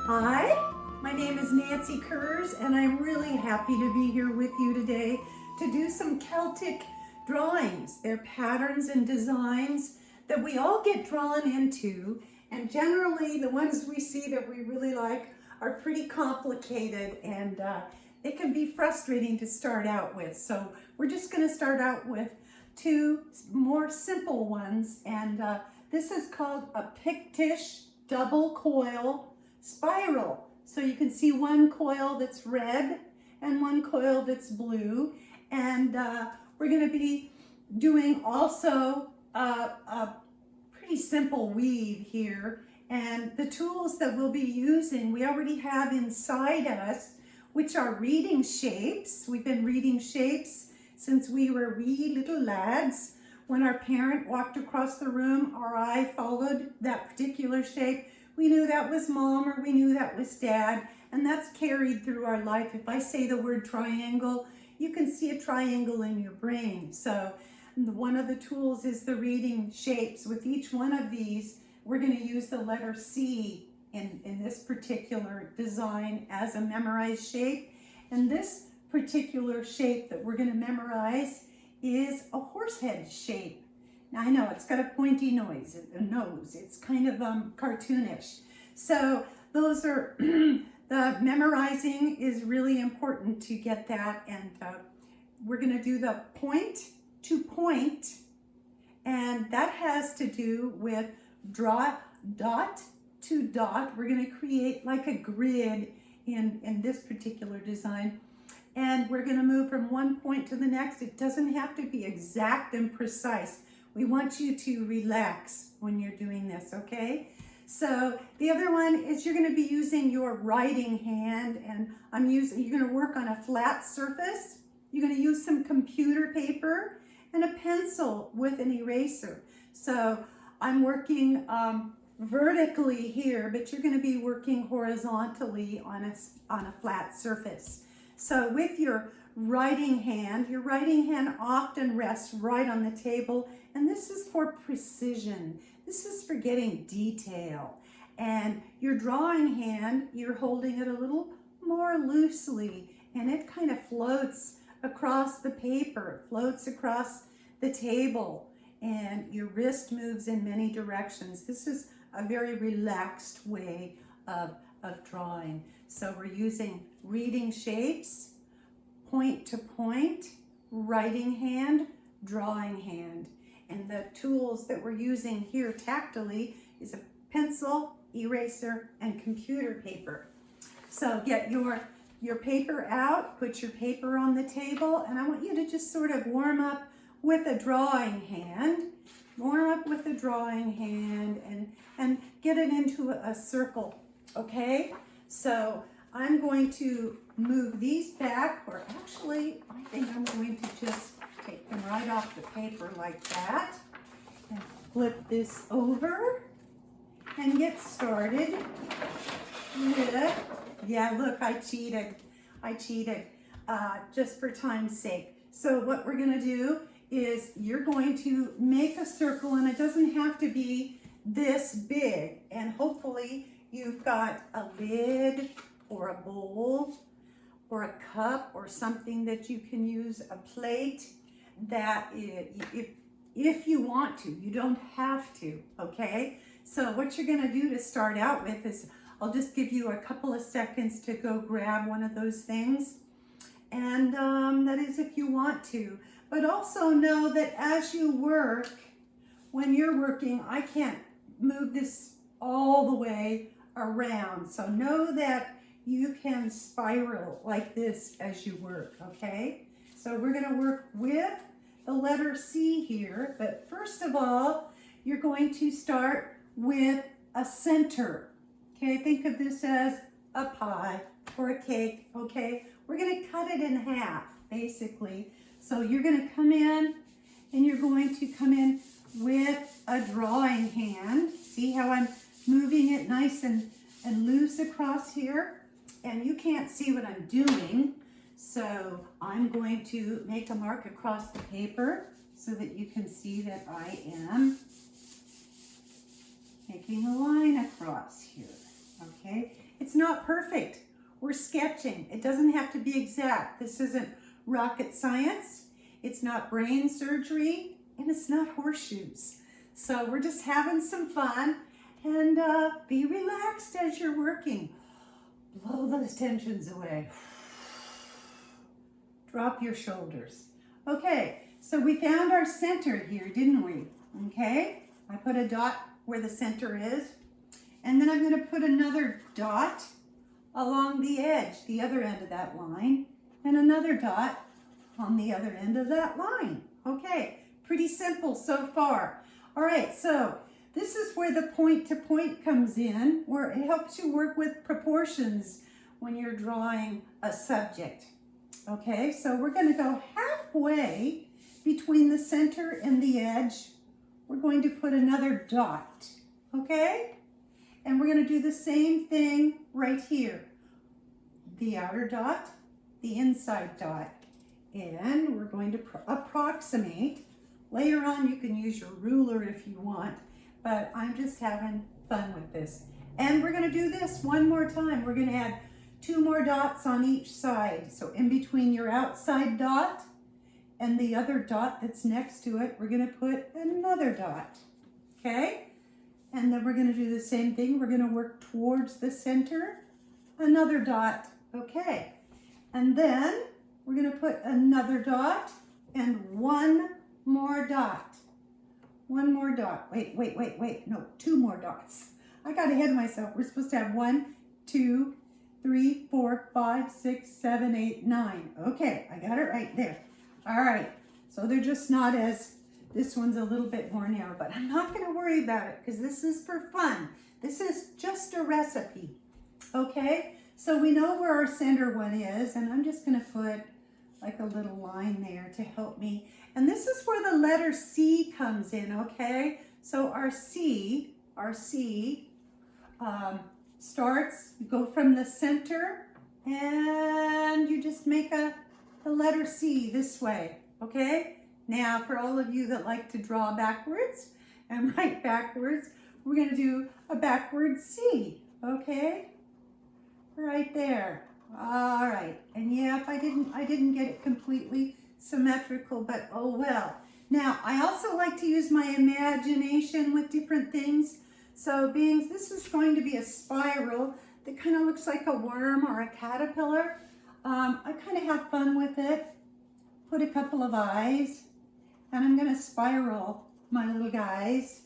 Hi, my name is Nancy Kurz, and I'm really happy to be here with you today to do some Celtic drawings. They're patterns and designs that we all get drawn into, and generally the ones we see that we really like are pretty complicated, and it can be frustrating to start out with. So we're just going to start out with two more simple ones, and this is called a Pictish double coil spiral. So you can see one coil that's red and one coil that's blue, and we're going to be doing also a pretty simple weave here. And the tools that we'll be using we already have inside us, which are reading shapes. We've been reading shapes since we were wee little lads. When our parent walked across the room, our eye followed that particular shape. We knew that was mom, or we knew that was dad, and that's carried through our life. If I say the word triangle, you can see a triangle in your brain. So one of the tools is the reading shapes. With each one of these, we're going to use the letter C in this particular design as a memorized shape. And this particular shape that we're going to memorize is a horse head shape. Now I know it's got a pointy nose. It's kind of cartoonish. So those are, the memorizing is really important to get that. And we're going to do the point to point. And that has to do with draw dot to dot. We're going to create like a grid in this particular design. And we're going to move from one point to the next. It doesn't have to be exact and precise. We want you to relax when you're doing this, okay? So the other one is you're going to be using your writing hand, and you're going to work on a flat surface. You're going to use some computer paper and a pencil with an eraser. So I'm working vertically here, but you're going to be working horizontally on a flat surface. So with your writing hand often rests right on the table, and this is for precision. This is for getting detail. And your drawing hand, you're holding it a little more loosely, and it kind of floats across the paper, floats across the table, and your wrist moves in many directions. This is a very relaxed way of drawing. So we're using reading shapes, point to point, writing hand, drawing hand. And the tools that we're using here tactily is a pencil, eraser, and computer paper. So get your paper out, put your paper on the table, and I want you to just sort of warm up with a drawing hand. Warm up with a drawing hand and get it into a circle, okay? So I'm going to move these back, or actually, I think I'm going to just take them right off the paper like that, and flip this over and get started with, yeah, look, I cheated, just for time's sake. So what we're gonna do is you're going to make a circle, and it doesn't have to be this big, and hopefully you've got a lid or a bowl or a cup or something that you can use, a plate, that if you want to, you don't have to, okay? So what you're gonna do to start out with is, I'll just give you a couple of seconds to go grab one of those things, and that is if you want to. But also know that as you work, when you're working, I can't move this all the way around. So know that you can spiral like this as you work, okay? So we're gonna work with the letter C here, but first of all, you're going to start with a center, okay? Think of this as a pie or a cake, okay? We're gonna cut it in half, basically. So you're gonna come in, and you're going to come in with a drawing hand. See how I'm moving it nice and loose across here? And you can't see what I'm doing, so I'm going to make a mark across the paper so that you can see that I am making a line across here, okay? It's not perfect. We're sketching. It doesn't have to be exact. This isn't rocket science. It's not brain surgery, and it's not horseshoes. So we're just having some fun, and be relaxed as you're working. Blow those tensions away. Drop your shoulders. Okay, so we found our center here, didn't we? Okay, I put a dot where the center is, and then I'm going to put another dot along the edge, the other end of that line, and another dot on the other end of that line. Okay, pretty simple so far. All right, so this is where the point to point comes in, where it helps you work with proportions when you're drawing a subject. Okay, so we're going to go halfway between the center and the edge. We're going to put another dot, okay? And we're going to do the same thing right here. The outer dot, the inside dot. And we're going to approximate. Later on, you can use your ruler if you want, but I'm just having fun with this. And we're going to do this one more time. We're going to add 2 more dots on each side. So in between your outside dot and the other dot that's next to it, we're going to put another dot, okay? And then we're going to do the same thing. We're going to work towards the center, another dot, okay? And then we're going to put another dot and 1 more dot. 1 more dot. Wait. No, 2 more dots. I got ahead of myself. We're supposed to have 1, 2, 3, 4, 5, 6, 7, 8, 9. Okay, I got it right there. All right, so they're just not as, this one's a little bit more narrow, but I'm not going to worry about it because this is for fun. This is just a recipe. Okay, so we know where our center one is, and I'm just going to put like a little line there to help me. And this is where the letter C comes in, okay? So our C starts, you go from the center, and you just make the letter C this way, okay? Now, for all of you that like to draw backwards and write backwards, we're going to do a backward C, okay? Right there. All right. And yep, I didn't get it completely symmetrical, but oh well. Now, I also like to use my imagination with different things. So being this is going to be a spiral that kind of looks like a worm or a caterpillar, I kind of have fun with it. Put a couple of eyes, and I'm going to spiral my little guys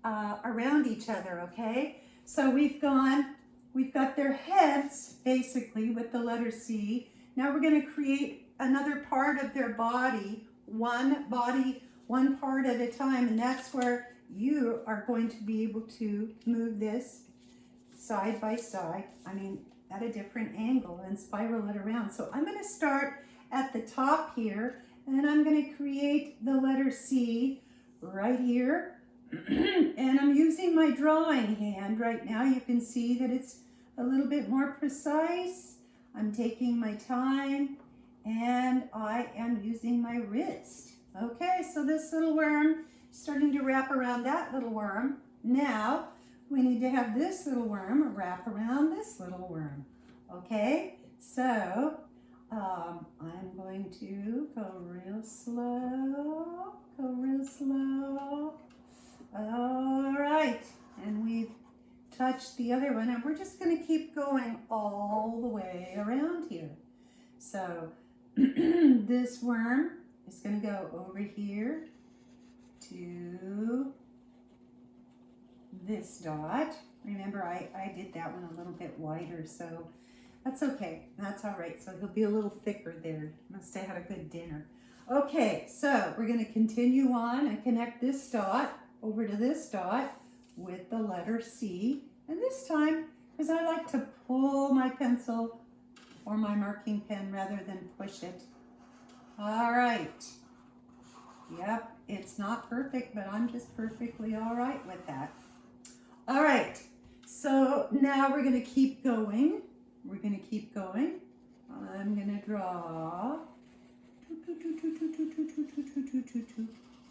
around each other, okay? So we've got their heads, basically, with the letter C. Now we're going to create another part of their body, one part at a time, and that's where you are going to be able to move this side by side, at a different angle, and spiral it around. So I'm going to start at the top here, and I'm going to create the letter C right here. And I'm using my drawing hand right now. You can see that it's a little bit more precise. I'm taking my time, and I am using my wrist. Okay, so this little worm is starting to wrap around that little worm. Now, we need to have this little worm wrap around this little worm. Okay, so I'm going to go real slow, All right, and we've touched the other one, and we're just going to keep going all the way around here. So this worm is going to go over here to this dot. Remember, I did that one a little bit wider, so that's okay. That's all right. So he'll be a little thicker there. Must have had a good dinner. Okay, so we're going to continue on and connect this dot over to this dot with the letter C. And this time, because I like to pull my pencil or my marking pen rather than push it. All right. Yep, it's not perfect, but I'm just perfectly all right with that. All right, so now we're going to keep going. I'm going to draw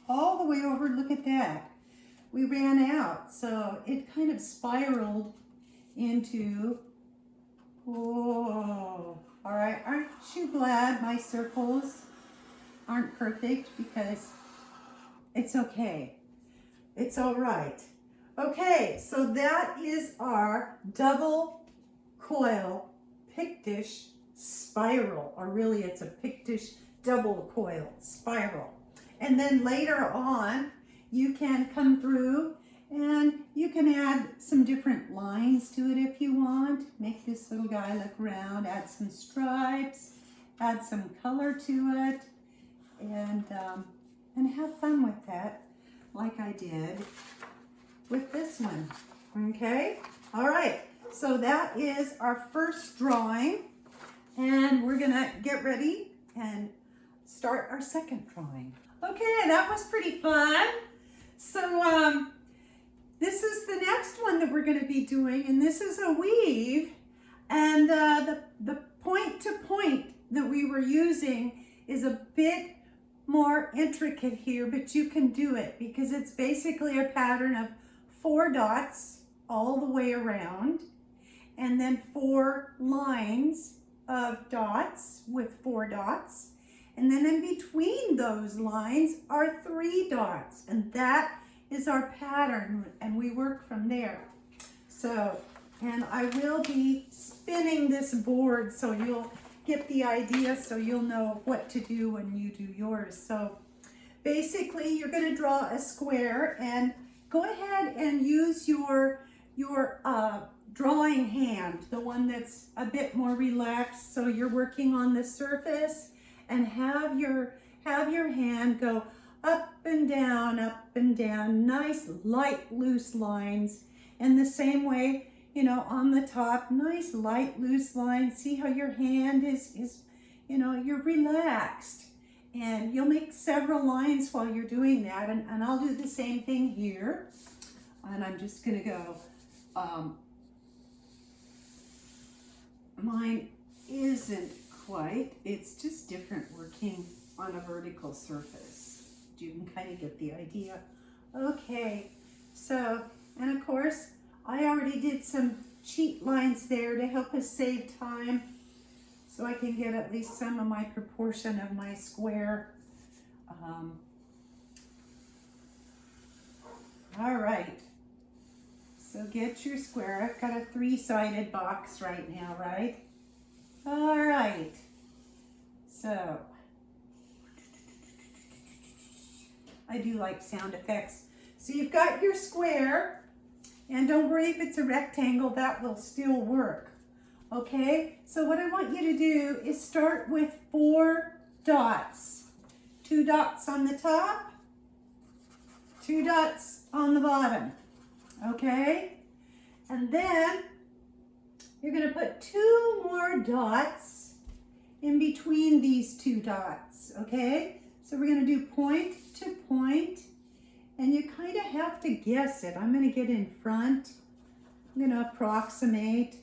all the way over. Look at that. We ran out, so it kind of spiraled into Oh, all right. Aren't you glad my circles aren't perfect? Because it's okay. It's all right. Okay, so that is our double coil Pictish spiral, or really it's a Pictish double coil spiral. And then later on, you can come through and you can add some different lines to it if you want. Make this little guy look round, add some stripes, add some color to it, and have fun with that, like I did with this one. Okay, all right, so that is our first drawing, and we're gonna get ready and start our second drawing. Okay, that was pretty fun. So this is the next one that we're going to be doing, and this is a weave, and the point to point that we were using is a bit more intricate here, but you can do it because it's basically a pattern of 4 dots all the way around, and then 4 lines of dots with 4 dots, and then in between those lines are 3 dots, and that is our pattern, and we work from there. So, and I will be spinning this board so you'll get the idea, so you'll know what to do when you do yours. So basically you're going to draw a square, and go ahead and use your drawing hand, the one that's a bit more relaxed, so you're working on the surface, and have your hand go up and down, nice light loose lines. And the same way, you know, on the top, nice light loose lines. See how your hand is you know, you're relaxed, and you'll make several lines while you're doing that, and I'll do the same thing here. And I'm just gonna go, mine isn't quite, it's just different working on a vertical surface. You can kind of get the idea. Okay, so, and of course, I already did some cheat lines there to help us save time, so I can get at least some of my proportion of my square. All right, so get your square. I've got a 3-sided box right now, right? All right, so I do like sound effects. So you've got your square, and don't worry if it's a rectangle, that will still work. Okay, so what I want you to do is start with 4 dots. 2 dots on the top, 2 dots on the bottom. Okay, and then you're going to put 2 more dots in between these 2 dots. Okay, so we're going to do point to point, and you kind of have to guess it. I'm going to get in front. I'm going to approximate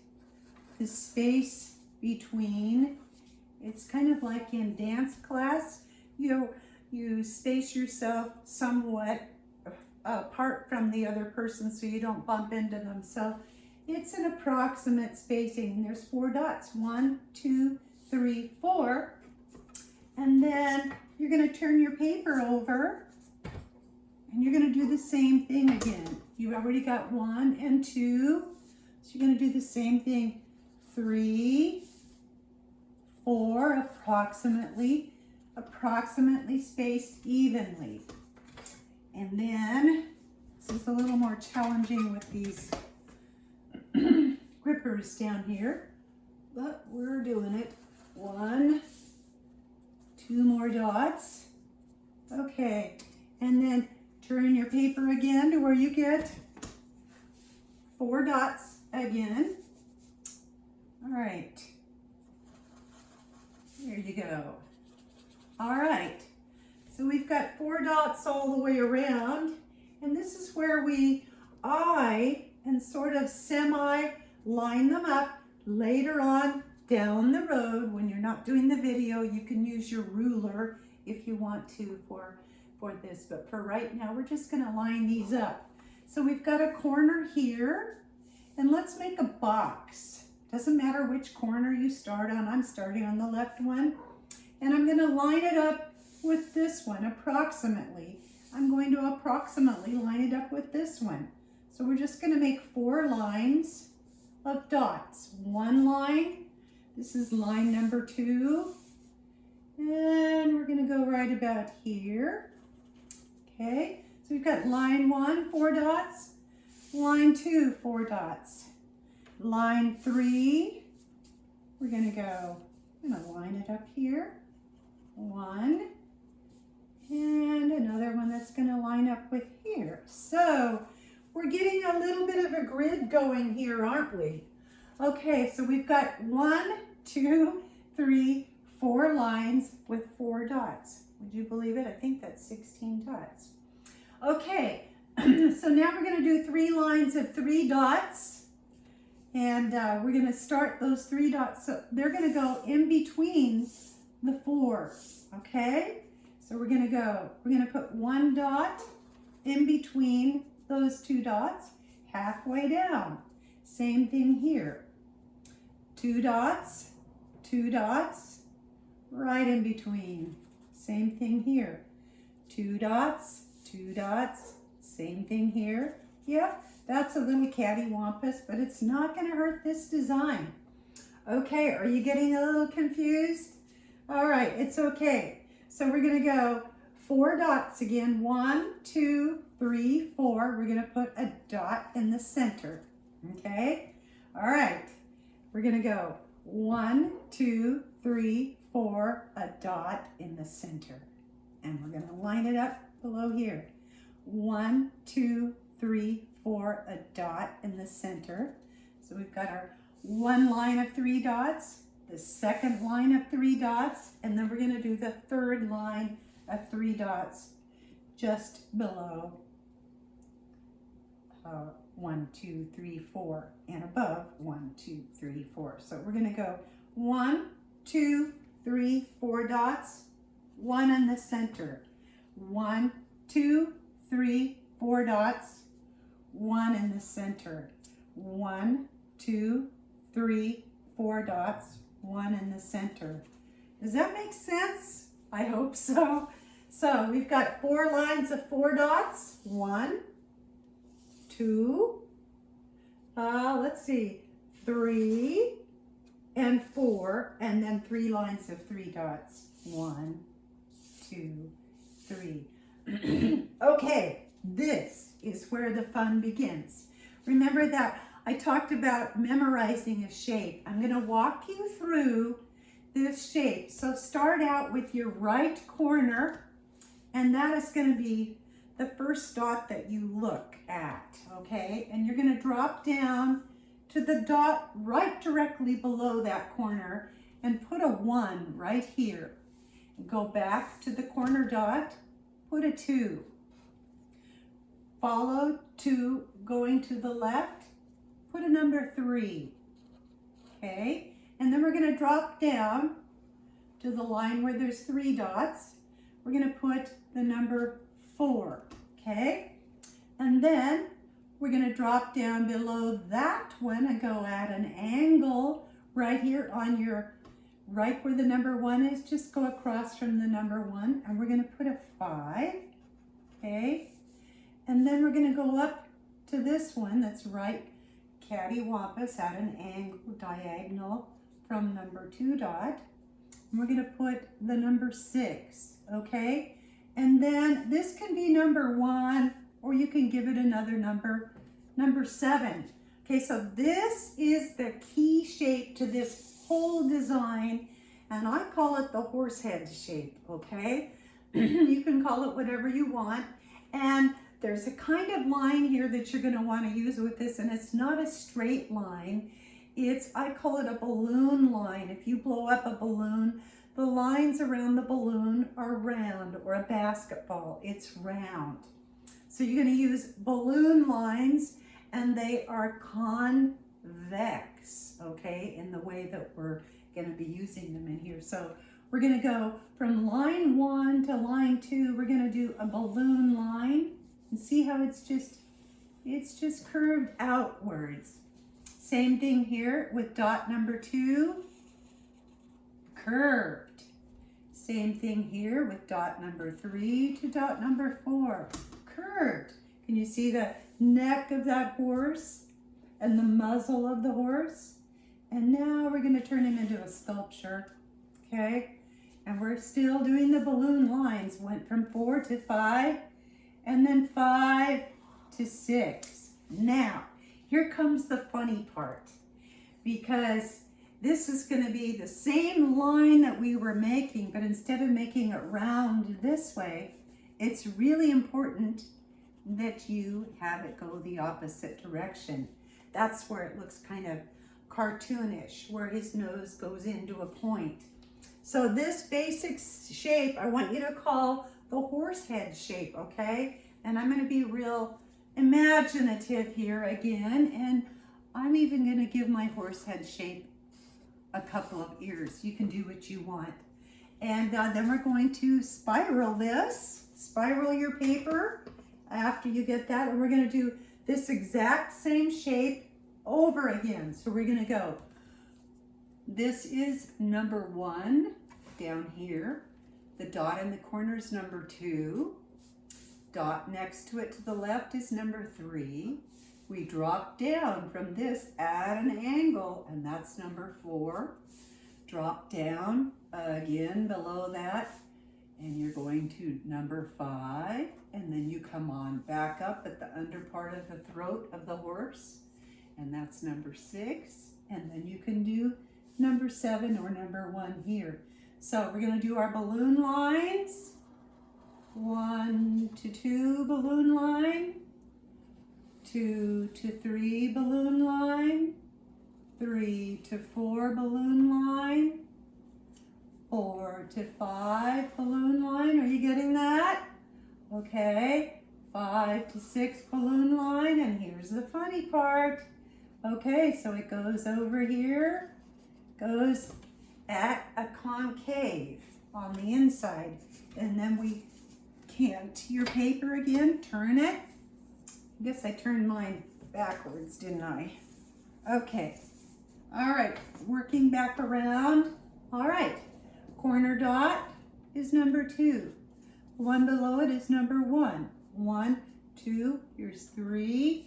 the space between. It's kind of like in dance class. You space yourself somewhat apart from the other person so you don't bump into them. So it's an approximate spacing. There's 4 dots. 1, 2, 3, 4. And then you're going to turn your paper over, and you're going to do the same thing again. You've already got 1 and 2, so you're going to do the same thing. 3, 4, approximately spaced evenly. And then, this is a little more challenging with these grippers down here, but we're doing it. 1, 2 more dots. Okay, and then turn your paper again to where you get 4 dots again. All right, there you go. All right, so we've got 4 dots all the way around, and this is where we eye and sort of semi-line them up. Later on down the road, when you're not doing the video, you can use your ruler if you want to for this, but for right now, we're just gonna line these up. So we've got a corner here, and let's make a box Doesn't matter which corner you start on. I'm starting on the left one. And I'm gonna line it up with this one approximately. I'm going to approximately line it up with this one. So we're just gonna make 4 lines of dots. 1 line, this is line number 2. And we're gonna go right about here. Okay, so we've got line 1, 4 dots. Line 2, 4 dots. Line 3, we're gonna line it up here. 1, and another one that's gonna line up with here. So we're getting a little bit of a grid going here, aren't we? Okay, so we've got 1, 2, 3, 4 lines with 4 dots. Would you believe it? I think that's 16 dots. Okay, so now we're gonna do 3 lines of 3 dots. And we're gonna start those 3 dots. So they're gonna go in between the 4, okay? So we're gonna put 1 dot in between those 2 dots, halfway down. Same thing here. 2 dots, 2 dots, right in between. Same thing here. 2 dots, 2 dots, same thing here. Yep, that's a little cattywampus, but it's not gonna hurt this design. Okay, are you getting a little confused? All right, it's okay. So we're gonna go 4 dots again. 1, 2, 3, 4. We're gonna put a dot in the center, okay? All right, we're gonna go 1, 2, 3, 4, a dot in the center. And we're gonna line it up below here. 1, 2, 3, 4, a dot in the center. So we've got our 1 line of 3 dots, the 2nd line of 3 dots, and then we're gonna do the 3rd line of 3 dots just below 1, 2, 3, 4, and above 1, 2, 3, 4. So we're gonna go 1, 2, 3, 4 dots, 1 in the center. 1, 2, 3, 4 dots, 1 in the center. 1, 2, 3, 4 dots, 1 in the center. Does that make sense? I hope so. So we've got 4 lines of 4 dots. 1, 2, let's see, 3, and 4, and then 3 lines of 3 dots. 1, 2, 3. Okay, this is where the fun begins. Remember that I talked about memorizing a shape. I'm going to walk you through this shape. So start out with your right corner, and that is going to be the first dot that you look at, okay? And you're going to drop down to the dot right directly below that corner and put a 1 right here. Go back to the corner dot, put a 2. Follow 2 going to the left, put a number 3, okay? And then we're gonna drop down to the line where there's 3 dots. We're gonna put the number 4, okay? And then we're gonna drop down below that one and go at an angle right here on your, right where the number 1 is, just go across from the number 1, and we're gonna put a 5, okay? And then we're gonna go up to this one that's right cattywampus at an angle diagonal from number 2 dot. And we're gonna put the number 6, okay? And then this can be number 1, or you can give it another number, number 7. Okay, so this is the key shape to this whole design, and I call it the horse head shape, okay? You can call it whatever you want. And there's a kind of line here that you're gonna wanna use with this, and it's not a straight line. I call it a balloon line. If you blow up a balloon, the lines around the balloon are round, or a basketball, it's round. So you're gonna use balloon lines, and they are convex, okay, in the way that we're gonna be using them in here. So we're gonna go from line 1 to line 2, we're gonna do a balloon line, and see how it's just curved outwards. Same thing here with dot number 2, curved. Same thing here with dot number 3 to dot number 4, curved. Can you see the neck of that horse and the muzzle of the horse? And now we're going to turn him into a sculpture, okay? And we're still doing the balloon lines. Went from 4 to 5, and then 5 to 6. Now, here comes the funny part, because this is going to be the same line that we were making, but instead of making it round this way, it's really important that you have it go the opposite direction. That's where it looks kind of cartoonish, where his nose goes into a point. So this basic shape, I want you to call the horse head shape, okay? And I'm going to be real imaginative here again, and I'm even going to give my horse head shape a couple of ears. You can do what you want. And then we're going to spiral this, spiral your paper after you get that, and we're going to do this exact same shape over again. So we're going to go, this is number 1 down here, the dot in the corner is number 2, dot next to it to the left is number 3. We drop down from this at an angle, and that's number 4. Drop down again below that, and you're going to number 5, and then you come on back up at the under part of the throat of the horse, and that's number 6, and then you can do number 7 or number 1 here. So we're going to do our balloon lines. 1 to 2 balloon line, 2 to 3 balloon line, 3 to 4 balloon line, 4 to 5 balloon line. Are you getting that? Okay. 5 to 6 balloon line, and here's the funny part. Okay, so it goes over here, goes at a concave on the inside, and then we cant your paper again, turn it. I guess I turned mine backwards, didn't I? Okay. All right, working back around. All right, corner dot is number 2. One below it is number 1. 1, 2, here's 3.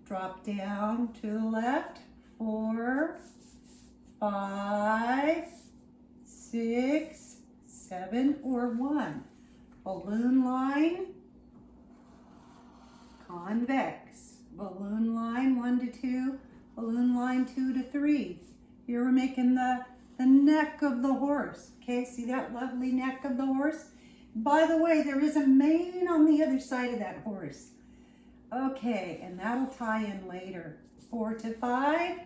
Drop down to the left, 4, 5, 6, 7, or 1. Balloon line, convex. Balloon line 1 to 2, balloon line 2 to 3. Here we're making the neck of the horse. Okay, see that lovely neck of the horse? By the way, there is a mane on the other side of that horse. Okay, and that'll tie in later. 4 to 5,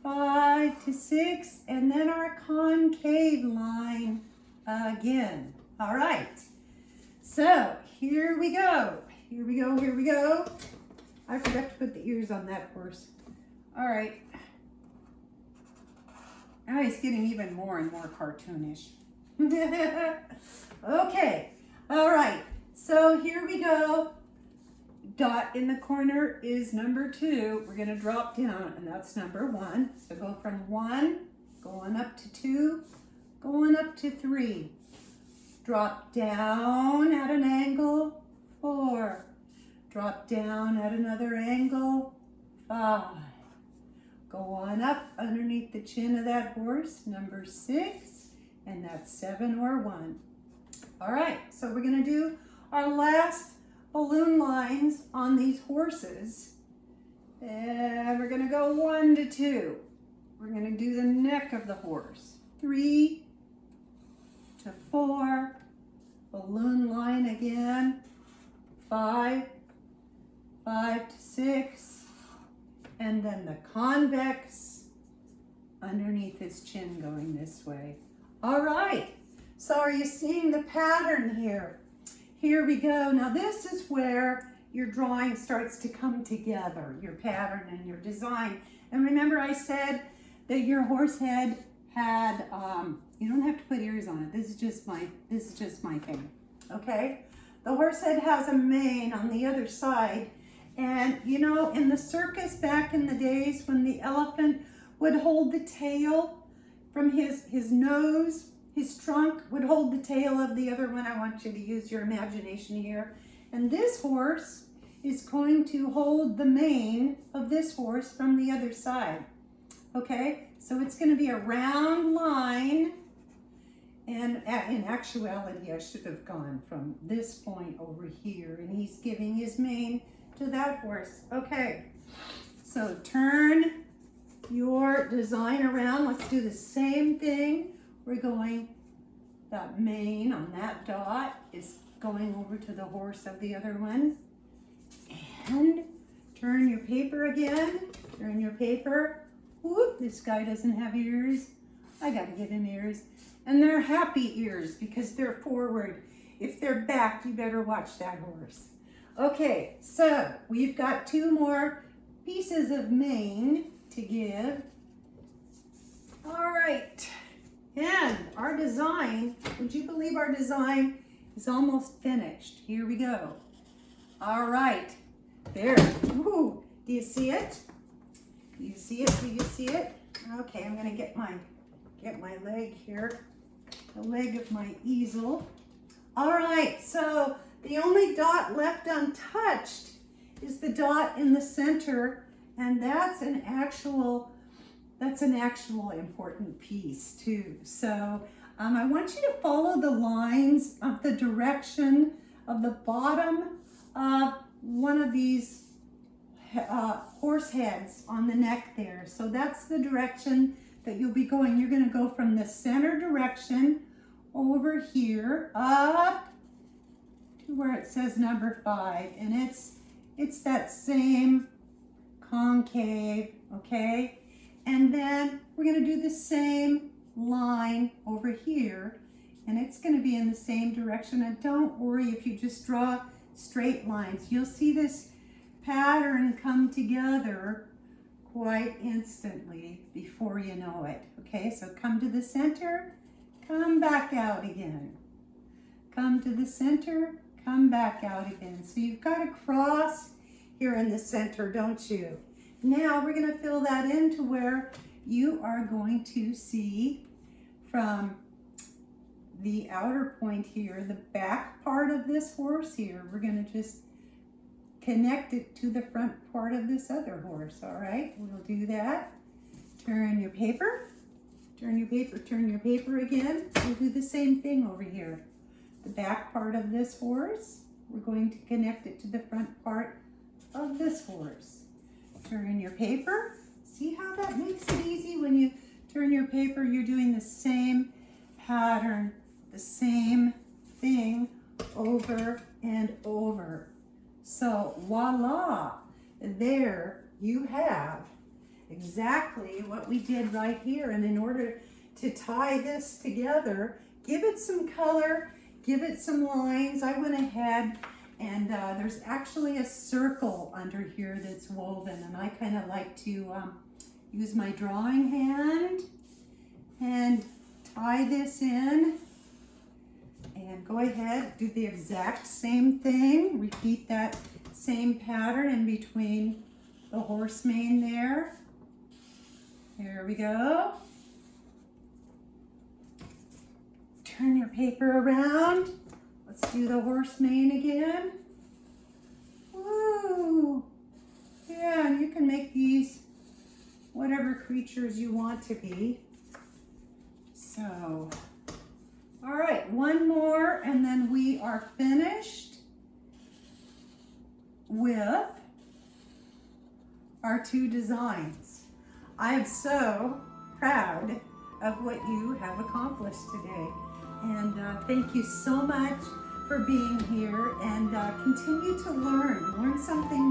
5 to 6, and then our concave line again. All right, so here we go. Here we go, here we go. I forgot to put the ears on that horse. All right. Now he's getting even more and more cartoonish. Okay, all right, so here we go. Dot in the corner is number 2. We're gonna drop down, and that's number 1. So go from 1, going up to 2, going up to 3. Drop down at an angle, 4. Drop down at another angle, 5. Go on up underneath the chin of that horse, number 6, and that's 7 or 1. All right, so we're gonna do our last balloon lines on these horses, and we're going to go 1 to 2. We're going to do the neck of the horse. 3 to 4, balloon line again. 5, 5 to 6, and then the convex underneath his chin going this way. All right, so are you seeing the pattern here? Here we go. Now this is where your drawing starts to come together, your pattern and your design. And remember I said that your horse head had, you don't have to put ears on it. This is just my thing, okay? The horse head has a mane on the other side, And you know, in the circus back in the days when the elephant would hold the tail from his nose, his trunk would hold the tail of the other one. I want you to use your imagination here. And this horse is going to hold the mane of this horse from the other side. Okay, so it's going to be a round line. And in actuality, I should have gone from this point over here, and he's giving his mane to that horse. Okay, so turn your design around. Let's do the same thing. We're going, that mane on that dot is going over to the horse of the other one. And turn your paper again. Turn your paper. Whoop, this guy doesn't have ears. I gotta give him ears. And they're happy ears because they're forward. If they're back, you better watch that horse. Okay, so we've got 2 more pieces of mane to give. All right, and our design, would you believe our design is almost finished? Here we go. All right, there. Ooh, do you see it? Do you see it? Do you see it? Okay, I'm gonna get my leg here, the leg of my easel. All right, so the only dot left untouched is the dot in the center, and that's an actual important piece too. So I want you to follow the lines of the direction of the bottom of one of these horse heads on the neck there. So that's the direction that you'll be going. You're going to go from the center direction over here up to where it says number 5, and it's that same concave, okay? And then we're going to do the same line over here, and it's going to be in the same direction. And don't worry if you just draw straight lines. You'll see this pattern come together quite instantly before you know it. Okay, so come to the center, come back out again. Come to the center, come back out again. So you've got a cross here in the center, don't you? Now we're going to fill that in to where you are going to see from the outer point here, the back part of this horse here. We're going to just connect it to the front part of this other horse. All right, we'll do that. Turn your paper, turn your paper, turn your paper again. We'll do the same thing over here. The back part of this horse, we're going to connect it to the front part of this horse. Turn your paper. See how that makes it easy? When you turn your paper, you're doing the same pattern, the same thing over and over. So voila, there you have exactly what we did right here. And in order to tie this together, give it some color, give it some lines. I went ahead and there's actually a circle under here that's woven, and I kind of like to use my drawing hand and tie this in. And go ahead, do the exact same thing. Repeat that same pattern in between the horse mane there. There we go. Turn your paper around. Let's do the horse mane again. Woo! Yeah, and you can make these whatever creatures you want to be. So, all right, one more and then we are finished with our 2 designs. I am so proud of what you have accomplished today. And thank you so much for being here, and continue to learn something